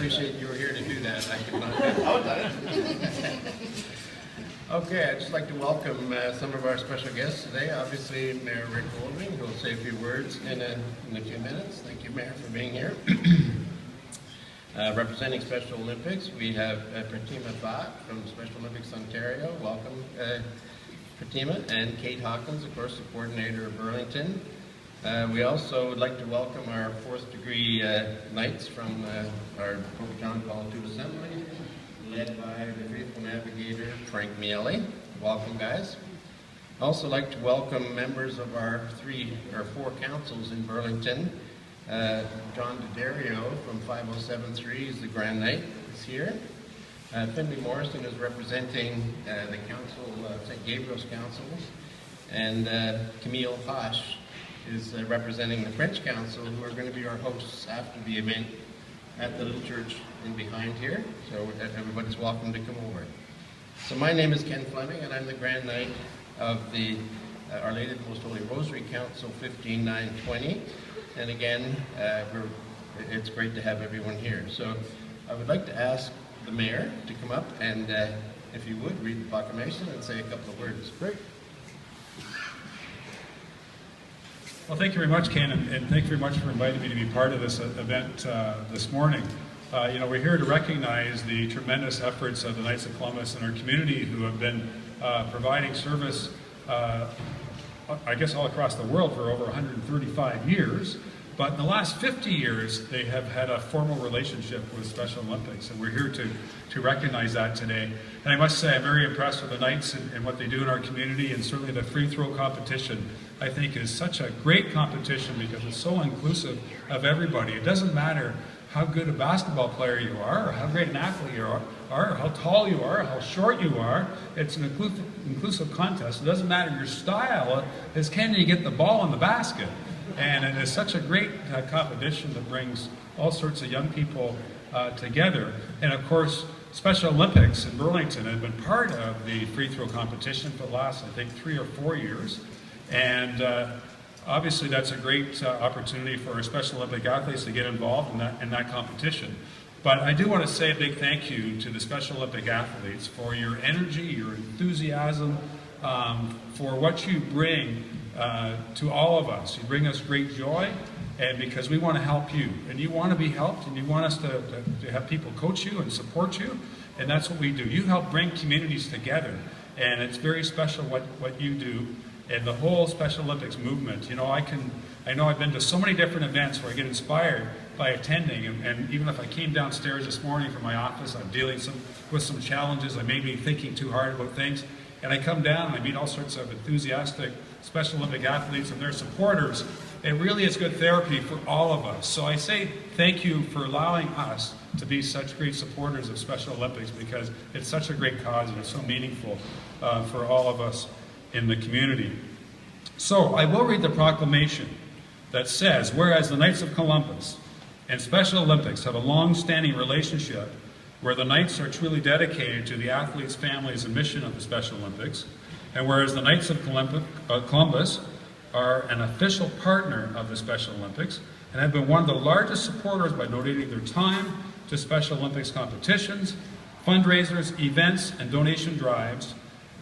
appreciate you were here to do that. I could not do it. Okay, I'd just like to welcome some of our special guests today. Obviously, Mayor Rick Goldring, who will say a few words in a few minutes. Thank you, Mayor, for being here. Representing Special Olympics, we have Pratima Bhatt from Special Olympics Ontario. Welcome, Pratima. And Kate Hawkins, of course, the coordinator of Burlington. We also would like to welcome our fourth degree knights from our Pope John Paul II Assembly, led by the faithful navigator Frank Miele. Welcome, guys. I'd also like to welcome members of our four councils in Burlington. John DiDario from 5073 is the Grand Knight, is here. Finley Morrison is representing the council, St. Gabriel's Council, and Camille Hosh is representing the French Council, who are going to be our hosts after the event at the little church in behind here. So everybody's welcome to come over. So my name is Ken Fleming, and I'm the Grand Knight of the Our Lady of the Most Holy Rosary Council 15920. And again, it's great to have everyone here. So I would like to ask the Mayor to come up and, if you would, read the proclamation and say a couple of words. Great. Well, thank you very much, Ken, and thank you very much for inviting me to be part of this event this morning. You know, we're here to recognize the tremendous efforts of the Knights of Columbus and our community who have been providing service I guess all across the world for over 135 years, but in the last 50 years they have had a formal relationship with Special Olympics, and we're here to recognize that today. And I must say I'm very impressed with the Knights and what they do in our community, and certainly the free throw competition I think is such a great competition because it's so inclusive of everybody. It doesn't matter how good a basketball player you are, or how great an athlete you are, or how tall you are, or how short you are. It's an inclusive contest. It doesn't matter your style, it's can you get the ball in the basket. And it is such a great competition that brings all sorts of young people together. And of course, Special Olympics in Burlington have been part of the free throw competition for the last, I think, 3 or 4 years. And obviously, that's a great opportunity for our Special Olympic athletes to get involved in that competition. But I do want to say a big thank you to the Special Olympic athletes for your energy, your enthusiasm, for what you bring to all of us. You bring us great joy, and because we want to help you. And you want to be helped, and you want us to have people coach you and support you, and that's what we do. You help bring communities together, and it's very special what you do. And the whole Special Olympics movement, you know, I know I've been to so many different events where I get inspired by attending, and even if I came downstairs this morning from my office, I'm dealing with some challenges, I may be thinking too hard about things, and I come down and I meet all sorts of enthusiastic Special Olympic athletes and their supporters. It really is good therapy for all of us. So I say thank you for allowing us to be such great supporters of Special Olympics, because it's such a great cause and it's so meaningful for all of us in the community. So I will read the proclamation that says, whereas the Knights of Columbus and Special Olympics have a long-standing relationship where the Knights are truly dedicated to the athletes, families, and mission of the Special Olympics, and whereas the Knights of Columbus are an official partner of the Special Olympics and have been one of the largest supporters by donating their time to Special Olympics competitions, fundraisers, events, and donation drives.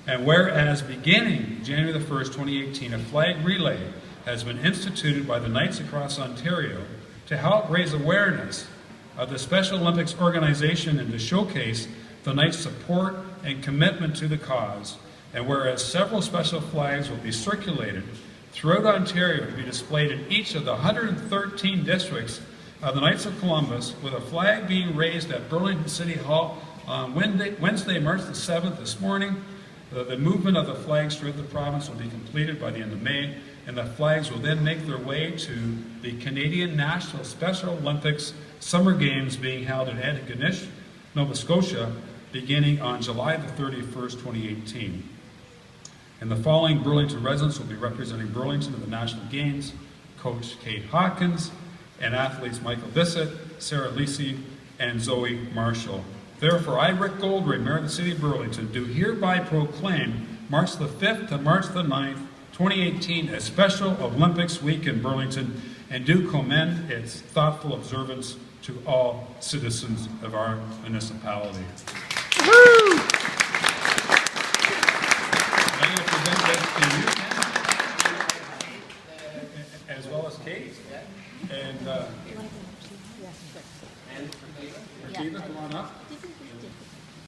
And whereas beginning January the 1st, 2018, a flag relay has been instituted by the Knights across Ontario to help raise awareness of the Special Olympics organization and to showcase the Knights' support and commitment to the cause. And whereas several special flags will be circulated throughout Ontario to be displayed in each of the 113 districts of the Knights of Columbus, with a flag being raised at Burlington City Hall on Wednesday, March the 7th this morning. The movement of the flags throughout the province will be completed by the end of May, and the flags will then make their way to the Canadian National Special Olympics Summer Games being held in Antigonish, Nova Scotia, beginning on July the 31st, 2018. And the following Burlington residents will be representing Burlington at the National Games: Coach Kate Hawkins, and athletes Michael Bissett, Sarah Lisi, and Zoe Marshall. Therefore, I, Rick Goldring, Mayor of the City of Burlington, do hereby proclaim March the 5th to March the 9th, 2018 as Special Olympics Week in Burlington, and do commend its thoughtful observance to all citizens of our municipality. Woo! I'm going to present this to you, as well as Kate. And Rakiva, come on up.